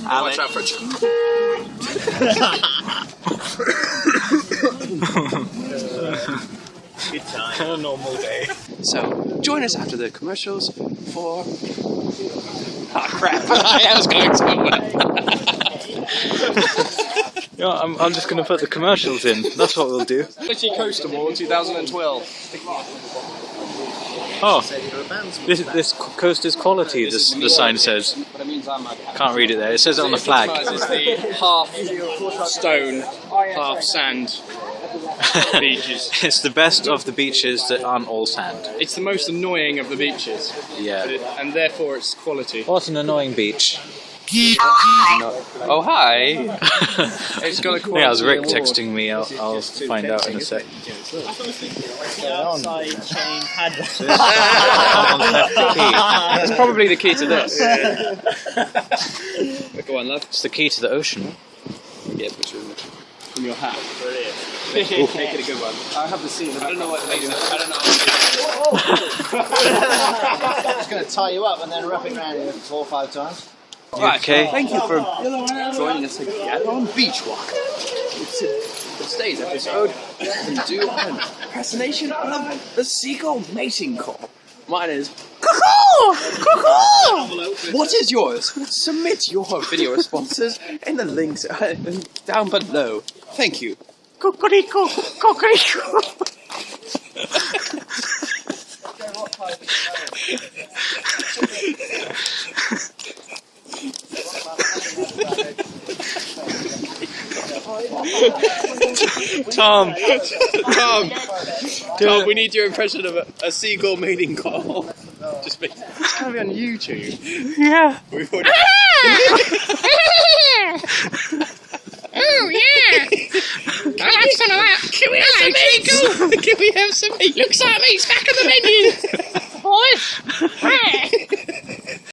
Watch out for good time. A normal day. So, join us after the commercials for... Ah, crap. I was going somewhere. Yeah, I'm just going to put the commercials in. That's what we'll do. City Coast Award 2012. Oh, this coast is quality, the sign says. Can't read it there. It says it on the flag. It's the half stone, half sand beaches. It's the best of the beaches that aren't all sand. It's the most annoying of the beaches. Yeah. And therefore it's quality. What's an annoying beach? Oh, hi! It's got a quality. Yeah, it was Rick award. texting me. I'll find out in a sec. That's probably the key to this. Go on, love. It's the key to the ocean. Yeah, from your hat. Brilliant. Make it a good one. I have the scene. I don't know what to do. I don't know. I'm just going to tie you up and then wrap it around you 4 or 5 times. Right, okay? Thank you for joining us again on Beach Walk. Today's episode we do an impersonation of the seagull mating call. Mine is cuckoo! Cuckoo! What is yours? Submit your video responses in the links down below. Thank you. Cuckoo, cuckoo. Tom, Tom, we need your impression of a seagull mating call. Just make it's gonna be on YouTube. Yeah. We've already... Oh yeah! Can I have some of that? Can we have some meat? Can we have some meat? Looks like meat's back on the menu, boys.